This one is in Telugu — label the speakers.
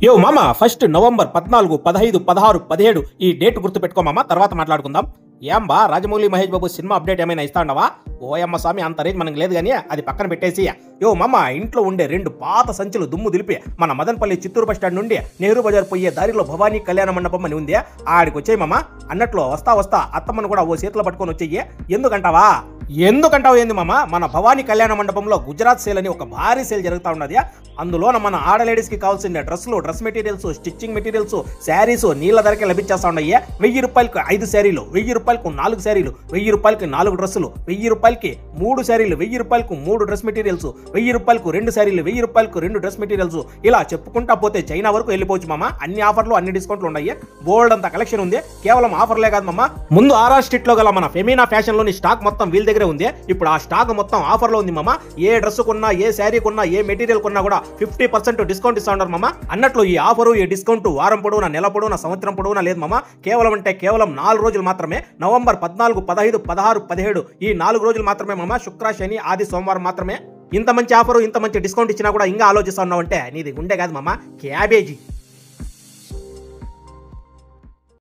Speaker 1: యో మామ ఫస్ట్ నవంబర్ 14, 15, 16, 17 ఈ డేట్ గుర్తు పెట్టుకో మామ, తర్వాత మాట్లాడుకుందాం. ఏం బా రాజమౌళి మహేష్ బాబు సినిమా అప్డేట్ ఏమైనా ఇస్తా ఉండవా? ఓయమ్మ స్వామి, అంత రేంజ్ మనకు లేదు కానీ అది పక్కన పెట్టేసి, యో మామ ఇంట్లో ఉండే 2 పాత సంచులు దుమ్ము దులిపి మన మదనపల్లి చిత్తూరు బస్ స్టాండ్ నుండి నెహ్రూ బజార్ పోయే దారిలో భవానీ కళ్యాణ మండపం అని ఉంది, ఆడికి వచ్చేయి మామ. అన్నట్లు వస్తా అత్తమ్మను కూడా ఓ చేతిలో పట్టుకొని వచ్చేయి. ఎందుకంటావా ఏంది మామ, మన భవానీ కళ్యాణ మండపంలో గుజరాత్ సేల్ అని ఒక భారీ సేల్ జరుగుతూ ఉన్నది. అందులో మన ఆడ లేడీస్ కి కావాల్సిన డ్రెస్సులు, dress materials, stitching materials, saris నీళ్ళ ధరకే లభించేస్తా ఉన్నాయి. 1000 రూపాయలకు 5 శారీలు, 1000 రూపాయలకు 4 శారీలు, 1000 రూపాయలకి 4 డ్రెస్సులు, 1000 రూపాయలకి 3 శారీలు, 1000 రూపాయలకు 3 డ్రెస్ మెటీరియల్స్, 1000 రూపాయలకు 2 శారీలు, 1000 రూపాయలకు 2 డ్రెస్ మెటీరియల్స్, ఇలా చెప్పుకుంటా పోతే చైనా వరకు వెళ్ళిపోవచ్చు మామ. అన్ని ఆఫర్లు, అన్ని డిస్కౌంట్లు ఉన్నాయి. బోల్డ్ అంత కలెక్షన్ ఉంది. కేవలం ఆఫర్లే కాదు మామ, ముందు ఆర్ఆర్ స్ట్రీట్ లో గల మన ఫెమినా ఫ్యాషన్ లోని స్టాక్ మొత్తం వీళ్ళ దగ్గరే ఉంది. ఇప్పుడు ఆ స్టాక్ మొత్తం ఆఫర్ లో ఉంది మామ. ఏ డ్రెస్ కొన్నా, ఏ శారీ కొన్నా, ఏ మెటీరియల్ కొన్నా కూడా 50% డిస్కౌంట్ ఇస్తా ఉన్నారు మామ. అన్నట్లు ఈ ఆఫరు, ఈ డిస్కౌంట్ వారం పొడవునా, నెల పొడవునా, సంవత్సరం పొడవునా లేదు మామ. కేవలం 4 రోజులు మాత్రమే. నవంబర్ 14, 15, 16, 17 ఈ 4 రోజులు మాత్రమే మామ. శుక్ర, శని, ఆది, సోమవారం మాత్రమే. ఇంత మంచి ఆఫరు, ఇంత మంచి డిస్కౌంట్ ఇచ్చినా కూడా ఇంకా ఆలోచిస్తా ఉన్నావు అంటే నీది గుండె కాదు మామ, క్యాబేజీ.